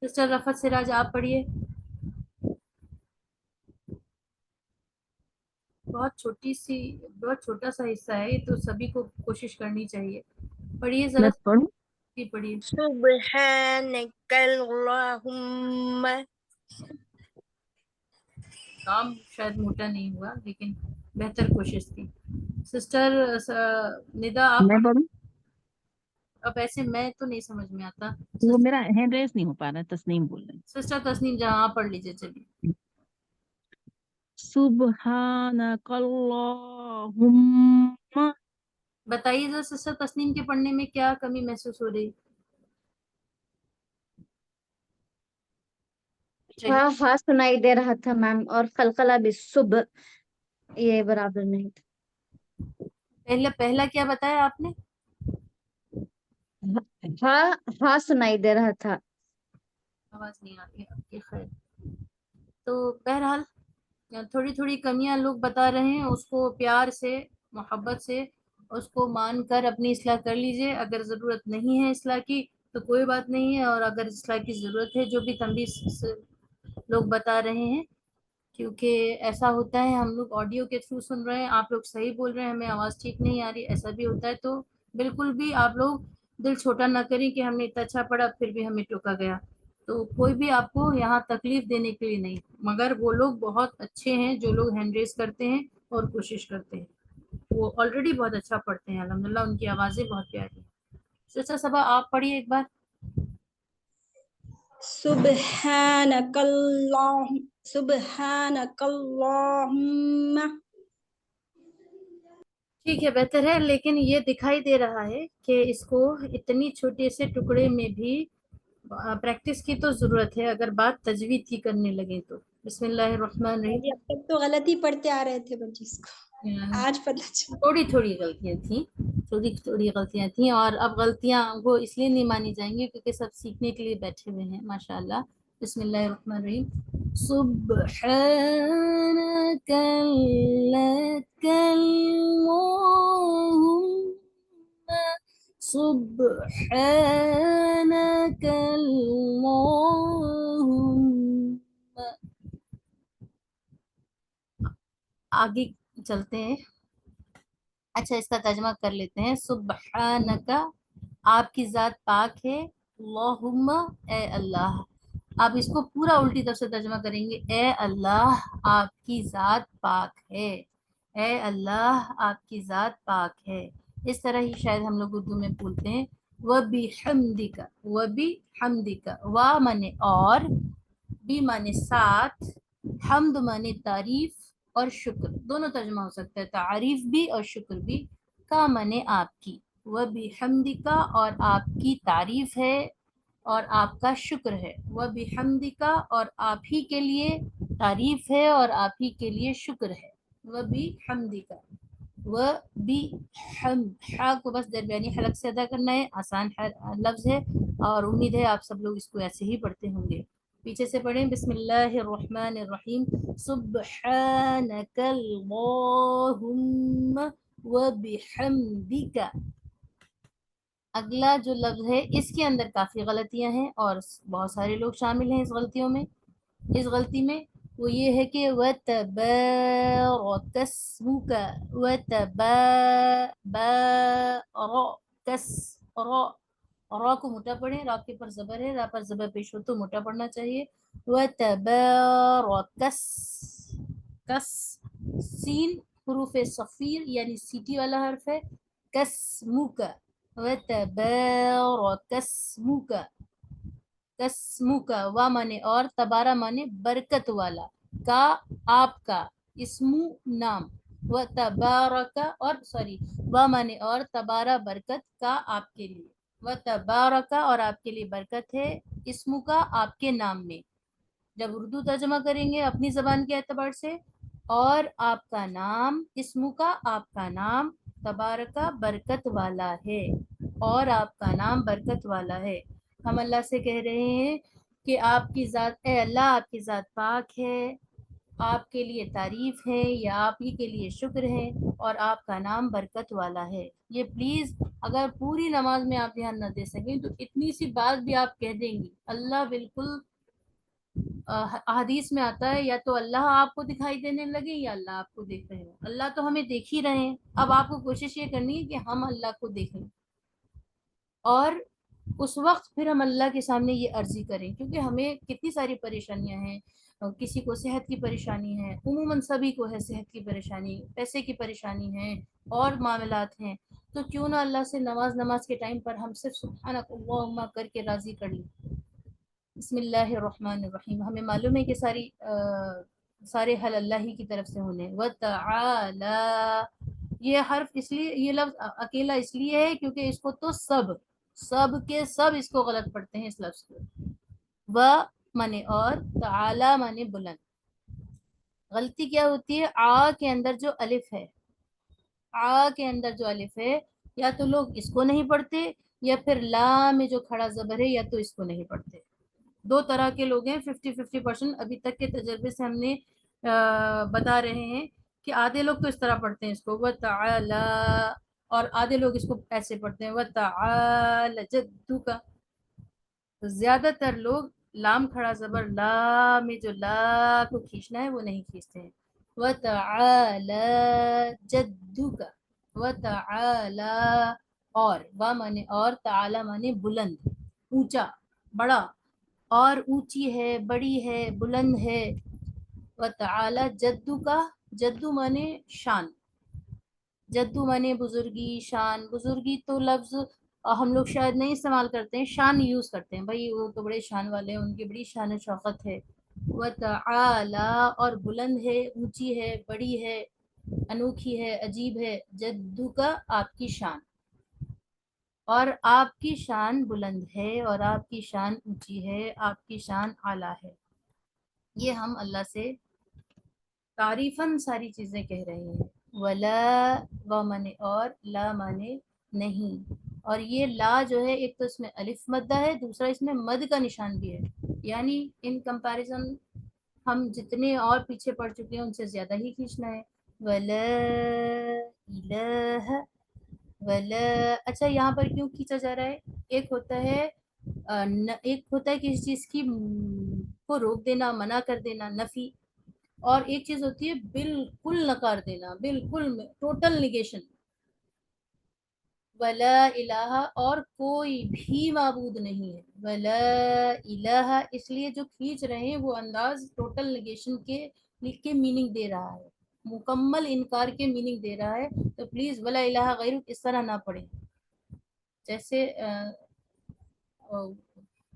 سسٹر رفعت سراج آپ پڑھیے. بہت چھوٹا سا حصہ ہے یہ، تو سبھی کو کوشش کرنی چاہیے. پڑھیے ذرا. میں پڑھوں؟ جی پڑھیے. سبحانک اللہم. کام شاید موٹا نہیں ہوا لیکن بہتر کوشش تھی. سسٹر ندا آپ میں پڑھوں؟ اب ایسے میں تو نہیں سمجھ میں آتا. وہ میرا ہینڈ ریس نہیں ہو پا رہا ہے، تسنیم بول رہی. سسٹر تسنیم جہاں آپ پڑھ لیجیے. چلیے. سبحانک اللہم. بتائیے ذرا سسٹر تسنیم کے پڑھنے میں کیا کمی محسوس ہو رہی. ہاں ہاں سنائی دے رہا تھا میم، اور قلقلہ بھی صبح یہ برابر نہیں تھا. پہلا کیا بتایا آپ نے. ہاں ہاں سنائی دے رہا تھا. آواز نہیں آتی آپ کی. خیر تو بہرحال تھوڑی تھوڑی کمیاں لوگ بتا رہے ہیں، اس کو پیار سے محبت سے اس کو مان کر اپنی اصلاح کر لیجئے. اگر ضرورت نہیں ہے اصلاح کی تو کوئی بات نہیں ہے، اور اگر اصلاح کی ضرورت ہے جو بھی تنبیہ لوگ بتا رہے ہیں، کیونکہ ایسا ہوتا ہے ہم لوگ آڈیو کے تھرو سن رہے ہیں، آپ لوگ صحیح بول رہے ہیں، ہمیں آواز ٹھیک نہیں آ رہی، ایسا بھی ہوتا ہے. تو بالکل بھی آپ لوگ دل چھوٹا نہ کریں کہ ہم نے اتنا اچھا پڑھا پھر بھی ہمیں ٹوکا گیا. تو کوئی بھی آپ کو یہاں تکلیف دینے کے لیے نہیں، مگر وہ لوگ بہت اچھے ہیں جو لوگ ہینڈ ریز کرتے ہیں اور کوشش کرتے ہیں. وہ آلریڈی بہت اچھا پڑھتے ہیں الحمدللہ، ان کی آوازیں بہت پیاری ہیں. سسٹر صبا آپ پڑھیے ایک بار. سبحانک اللہم. سبحانک اللہم. ٹھیک ہے بہتر ہے، لیکن یہ دکھائی دے رہا ہے کہ اس کو اتنی چھوٹے سے ٹکڑے میں بھی پریکٹس کی تو ضرورت ہے اگر بات تجوید کی کرنے لگے تو. بسم اللہ الرحمن الرحیم. اب تک تو غلط ہی پڑھتے آ رہے تھے بچے اس کو، آج پتہ چلا. تھوڑی غلطیاں تھیں اور اب غلطیاں وہ اس لیے نہیں مانی جائیں گی کیونکہ سب سیکھنے کے لیے بیٹھے ہوئے ہیں ماشاءاللہ. بسم اللہ الرحمن الرحیم. سبحانک لک اللہم. سبحانک اللہم. آگے چلتے ہیں. اچھا اس کا ترجمہ کر لیتے ہیں. سبحانک آپ کی ذات پاک ہے، اللہم اے اللہ. آپ اس کو پورا الٹی طرف سے ترجمہ کریں گے. اے اللہ آپ کی ذات پاک ہے، اے اللہ آپ کی ذات پاک ہے. اس طرح ہی شاید ہم لوگ اردو میں بولتے ہیں. وَبِحَمْدِكَ وَبِحَمْدِكَ. وا مانے اور، بی مانے ساتھ، حمد مانے تعریف اور شکر. دونوں ترجمہ ہو سکتا ہے، تعریف بھی اور شکر بھی. کا مانے آپ کی، وَبِحَمْدِكَ اور آپ کی تعریف ہے اور آپ کا شکر ہے. وَبِحَمْدِكَ اور آپ ہی کے لیے تعریف ہے اور آپ ہی کے لیے شکر ہے. وَبِحَمْدِكَ. حا کو بس درمیانی حلق سے ادا کرنا ہے، آسان لفظ ہے اور امید ہے آپ سب لوگ اس کو ایسے ہی پڑھتے ہوں گے. پیچھے سے پڑھیں. بسم اللہ الرحمن الرحیم. سبحانک اللہم وبحمدک. اگلا جو لفظ ہے اس کے اندر کافی غلطیاں ہیں اور بہت سارے لوگ شامل ہیں اس غلطی میں. وہ یہ ہے کہ وَتَبَارَكَ اسْمُكَ را کو موٹا پڑھیں، را کے پر زبر ہے، را پر زبر پیش ہو تو موٹا پڑھنا چاہیے. وَتَبَارَكَ کس سین حروف صفیر یعنی سیٹی والا حرف ہے. کسمک وَتَبَارَكَ اسْمُكَ کسمک وا مانے اور، تبارہ مانے برکت والا، کا آپ کا، اسمو نام، و تبارک اور وا مانے اور، تبارہ برکت کا آپ کے لیے، و تبارک اور آپ کے لیے برکت ہے، اسمو کا آپ کے نام میں. جب اردو ترجمہ کریں گے اپنی زبان کے اعتبار سے، اور آپ کا نام، اسمو کا آپ کا نام، تبارکہ برکت والا ہے، اور آپ کا نام برکت والا ہے. ہم اللہ سے کہہ رہے ہیں کہ آپ کی ذات، اے اللہ آپ کی ذات پاک ہے، آپ کے لیے تعریف ہے یا آپ ہی کے لیے شکر ہے، اور آپ کا نام برکت والا ہے. یہ پلیز اگر پوری نماز میں آپ دھیان نہ دے سکیں تو اتنی سی بات بھی آپ کہہ دیں گی. اللہ بالکل حدیث میں آتا ہے یا تو اللہ آپ کو دکھائی دینے لگے یا اللہ آپ کو دیکھ رہے ہو. اللہ تو ہمیں دیکھ ہی رہے ہیں، اب آپ کو کوشش یہ کرنی ہے کہ ہم اللہ کو دیکھیں، اور اس وقت پھر ہم اللہ کے سامنے یہ عرضی کریں، کیونکہ ہمیں کتنی ساری پریشانیاں ہیں. کسی کو صحت کی پریشانی ہے، عموماً سبھی کو ہے صحت کی پریشانی، پیسے کی پریشانی ہے، اور معاملات ہیں. تو کیوں نہ اللہ سے نماز کے ٹائم پر ہم صرف سبحانک اللہم کر کے راضی کر لیں. بسم اللہ الرحمن الرحیم. ہمیں معلوم ہے کہ سارے حل اللہ ہی کی طرف سے ہونے. وَتَعَالَى یہ حرف اس لیے، یہ لفظ اکیلا اس لیے ہے کیونکہ اس کو تو سب کے سب اس کو غلط پڑھتے ہیں اس لفظ کو. و مانے اور، تعالی مانے بلند. غلطی کیا ہوتی ہے؟ آ کے اندر جو الف ہے، آ کے اندر جو الف ہے، یا تو لوگ اس کو نہیں پڑھتے، یا پھر لا میں جو کھڑا زبر ہے یا تو اس کو نہیں پڑھتے. دو طرح کے لوگ ہیں. 50% ابھی تک کے تجربے سے ہم نے بتا رہے ہیں کہ آدھے لوگ تو اس طرح پڑھتے ہیں اس کو وَتَعَالَى، اور آدھے لوگ اس کو ایسے پڑھتے ہیں وَتَعَالَى جَدُّكَ. زیادہ تر لوگ لام کھڑا زبر لا میں جو لا کو کھینچنا ہے وہ نہیں کھینچتے ہیں. وَتَعَالَى جَدُّكَ وَتَعَالَى اور، وا مانے اور، تعالی مانے بلند، اونچا، بڑا، اور اونچی ہے، بڑی ہے، بلند ہے. وَتَعَالَى جدو کا، جدو مانے شان، جدو مانے بزرگی، شان. بزرگی تو لفظ ہم لوگ شاید نہیں استعمال کرتے ہیں، شان یوز کرتے ہیں، بھائی وہ تو بڑے شان والے ہیں، ان کی بڑی شان و شوقت ہے. وَتَعَالَى اور بلند ہے، اونچی ہے، بڑی ہے، انوکھی ہے، عجیب ہے. جدو کا آپ کی شان، اور آپ کی شان بلند ہے، اور آپ کی شان اونچی ہے، آپ کی شان اعلیٰ ہے. یہ ہم اللہ سے تعریفاً ساری چیزیں کہہ رہے ہیں. ولا و مانے اور، لا مانے نہیں. اور یہ لا جو ہے ایک تو اس میں الف مدہ ہے، دوسرا اس میں مد کا نشان بھی ہے، یعنی ان کمپیریزن ہم جتنے اور پیچھے پڑ چکے ہیں ان سے زیادہ ہی کھینچنا ہے. ولا الہ ولا. اچھا یہاں پر کیوں کھینچا جا رہا ہے؟ ایک ہوتا ہے کسی چیز کی کو روک دینا، منع کر دینا، نفی، اور ایک چیز ہوتی ہے بالکل نکار دینا، بالکل ٹوٹل نیگیشن. ولا الہ اور کوئی بھی معبود نہیں ہے. ولا الہ اس لیے جو کھینچ رہے ہیں وہ انداز ٹوٹل نیگیشن کے میننگ دے رہا ہے، مکمل انکار کے میننگ دے رہا ہے. تو پلیز ولا الہ غیرک اس طرح نہ پڑھیں جیسے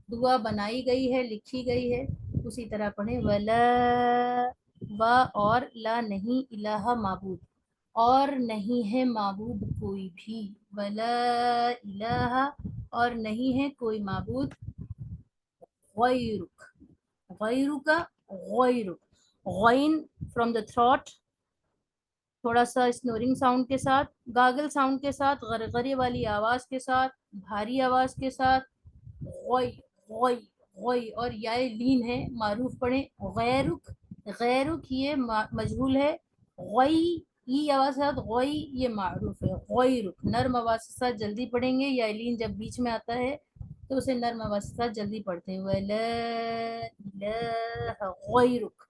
دعا بنائی گئی ہے، لکھی گئی ہے، اسی طرح پڑھیں. ولا و اور، لا نہیں، الہ معبود، اور نہیں ہے معبود کوئی بھی. ولا الہ اور نہیں ہے کوئی معبود غیرک، غیرک غیرک. غین فرام دا تھروٹ، تھوڑا سا اسنورنگ ساؤنڈ کے ساتھ، گاگل ساؤنڈ کے ساتھ، غرغرے والی آواز کے ساتھ، بھاری آواز کے ساتھ. غوئی غوئی غوئی. اور یا لین ہے، معروف پڑھیں. غیرک، غیرک یہ مجہول ہے. غوئی ای آواز کے ساتھ، غوئی یہ معروف ہے. غیرک نرم آواز کے ساتھ جلدی پڑھیں گے، یا لین جب بیچ میں آتا ہے تو اسے نرم آواز کے ساتھ جلدی پڑھتے ہیں. ولا الہ غیرک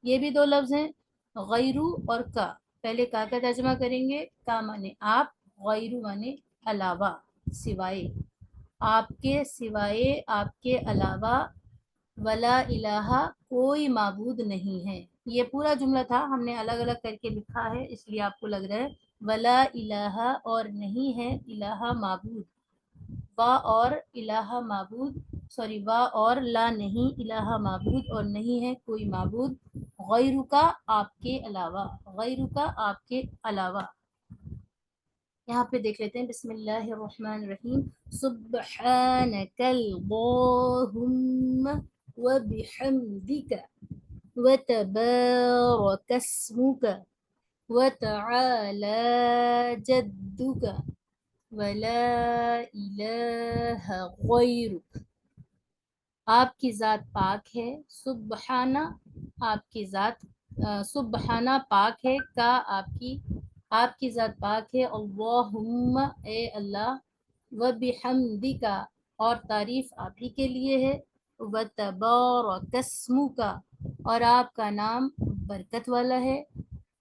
یہ بھی دو لفظ ہیں، غیرو اور کا. پہلے کا ترجمہ کریں گے، کا مانے آپ، غیرو مانے علاوہ، سوائے، آپ کے سوائے، آپ کے علاوہ، ولا الہ کوئی معبود نہیں ہے. یہ پورا جملہ تھا، ہم نے الگ الگ کر کے لکھا ہے اس لیے آپ کو لگ رہا ہے ولا الہ اور نہیں ہے الہ معبود. وا اور الہ معبود، سوری وا اور لا نہیں الہ معبود اور نہیں ہے کوئی معبود، غیر کا آپ کے علاوہ، غیر کا آپ کے علاوہ. یہاں پہ دیکھ لیتے ہیں، بسم اللہ الرحمن الرحیم. سبحانک اللہم وبحمدک وتبارک اسمک وتعالی جدک ولا الہ غیرک. آپ کی ذات پاک ہے، سبحانہ آپ کی ذات، سبحانہ پاک ہے، کا آپ کی ذات پاک ہے، اللہم اے اللہ، وبحمدک اور تعریف آپ ہی کے لیے ہے، وتبارک اسمک اور آپ کا نام برکت والا ہے،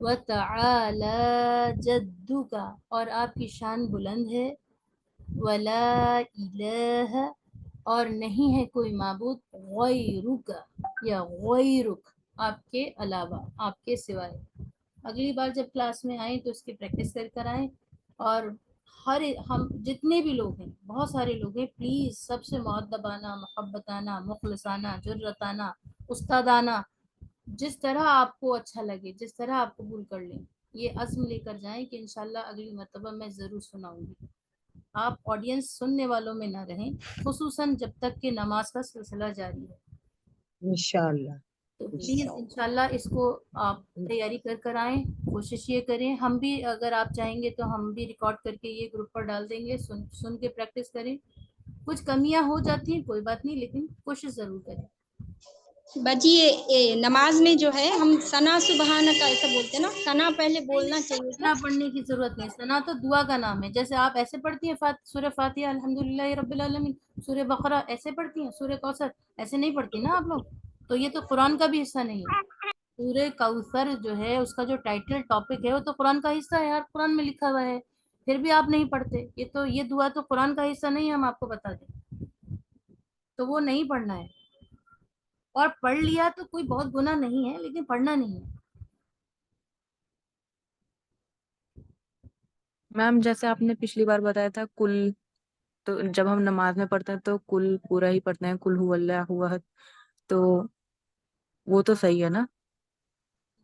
وتعالی جدک اور آپ کی شان بلند ہے، ولا الہ اور نہیں ہے کوئی معبود، غیرک یا غیرک آپ کے علاوہ، آپ کے سوائے. اگلی بار جب کلاس میں آئیں تو اس کی پریکٹس کر آئیں. اور ہم جتنے بھی لوگ ہیں، بہت سارے لوگ ہیں، پلیز سب سے مؤدبانہ، محبتانہ، مخلصانہ، جرتانہ، استادانہ، جس طرح آپ کو اچھا لگے، جس طرح آپ قبول کر لیں، یہ عزم لے کر جائیں کہ انشاءاللہ اگلی مرتبہ میں ضرور سناؤں گی. آپ آڈینس سننے والوں میں نہ رہیں، خصوصاً جب تک کہ نماز کا سلسلہ جاری ہے. انشاءاللہ. تو پلیز انشاءاللہ اس کو آپ تیاری کر آئیں، کوشش یہ کریں. ہم بھی اگر آپ چاہیں گے تو ہم بھی ریکارڈ کر کے یہ گروپ پر ڈال دیں گے، سن کے پریکٹس کریں. کچھ کمیاں ہو جاتی ہیں کوئی بات نہیں، لیکن کوشش ضرور کریں. باجی یہ نماز میں جو ہے ہم ثنا سبحانہ کا ایسا بولتے ہیں نا، ثنا پہلے بولنا چاہیے ثنا پڑھنے کی ضرورت نہیں، ثنا تو دعا کا نام ہے. جیسے آپ ایسے پڑھتی ہیں سورہ فاتحہ الحمدللہ رب العالمین، سورہ بقرہ ایسے پڑھتی ہیں، سورہ کوثر ایسے نہیں پڑھتی نا آپ لوگ. تو یہ تو قرآن کا بھی حصہ نہیں ہے. سورہ کوثر جو ہے اس کا جو ٹائٹل ٹاپک ہے وہ تو قرآن کا حصہ ہے یار، قرآن میں لکھا ہوا ہے، پھر بھی آپ نہیں پڑھتے. یہ دعا تو قرآن کا حصہ نہیں ہے، ہم آپ کو بتا دیں. تو وہ نہیں پڑھنا ہے، اور پڑھ لیا تو کوئی بہت گناہ نہیں ہے، لیکن پڑھنا نہیں ہے. میم جیسے آپ نے پچھلی بار بتایا تھا کل، تو جب ہم نماز میں پڑھتے ہیں تو کل پورا ہی پڑھتے ہیں، کل هو اللہ احد، تو وہ تو صحیح ہے نا؟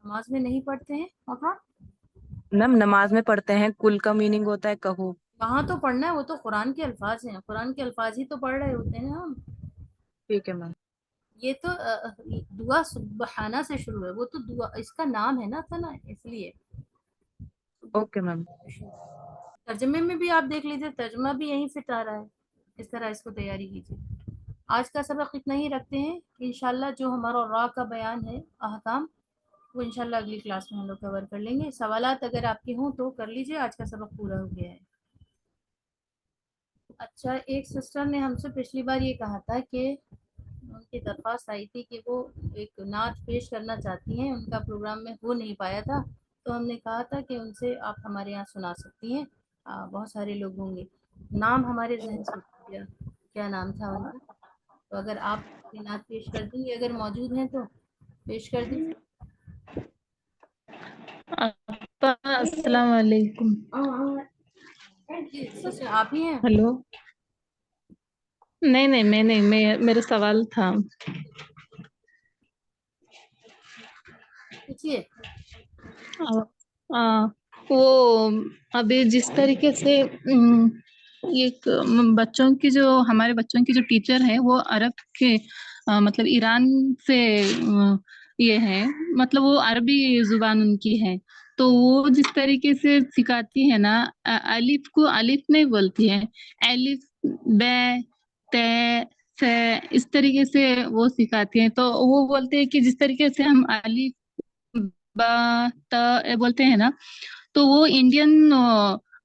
نماز میں نہیں پڑھتے ہیں وہاں؟ میم نماز میں پڑھتے ہیں، کل کا میننگ ہوتا ہے کہو. وہاں تو پڑھنا ہے، وہ تو قرآن کے الفاظ ہیں، قرآن کے الفاظ ہی تو پڑھ رہے ہوتے ہیں ہم. ٹھیک ہے میم. یہ تو دعا سبحانہ سے شروع ہے، وہ تو دعا اس کا نام ہے نا ثنا، اس لیے. Okay ma'am. ترجمے میں بھی آپ دیکھ لیجیے، ترجمہ بھی یہیں فٹ آ رہا ہے، اس طرح اس کو تیاری کیجیے. آج کا سبق اتنا ہی رکھتے ہیں. انشاءاللہ جو ہمارا را کا بیان ہے، احکام، وہ انشاءاللہ اگلی کلاس میں ہم لوگ کور کر لیں گے. سوالات اگر آپ کے ہوں تو کر لیجیے، آج کا سبق پورا ہو گیا ہے. اچھا، ایک سسٹر نے ہم سے پچھلی بار یہ کہا تھا کہ ان کی درخواست آئی تھی کہ وہ ایک نعت پیش کرنا چاہتی ہیں، ان کا پروگرام میں ہو نہیں پایا تھا، تو ہم نے کہا تھا کہ ان سے آپ ہمارے یہاں سنا سکتی ہیں. بہت سارے لوگ ہوں گے، نام ہمارے ذہن سے کیا نام تھا ان کا، تو اگر آپ نعت پیش کر دیں گے، اگر موجود ہیں تو پیش کر دیں. السلام علیکم. جی سسٹر آپ ہی ہیں؟ ہلو. نہیں میں نہیں، میرا سوال تھا. پوچھیے. وہ ابھی جس طریقے سے ایک بچوں کی جو ہمارے بچوں کی جو ٹیچر ہے وہ عرب کے مطلب ایران سے یہ ہے، مطلب وہ عربی زبان ان کی ہے، تو وہ جس طریقے سے سکھاتی ہے نا، الف کو الف نہیں بولتی ہے، الف ب ت س اس طریقے سے وہ سکھاتی ہیں. تو وہ بولتے ہیں کہ جس طریقے سے ہم الف ب ت بولتے ہیں نا، تو وہ انڈین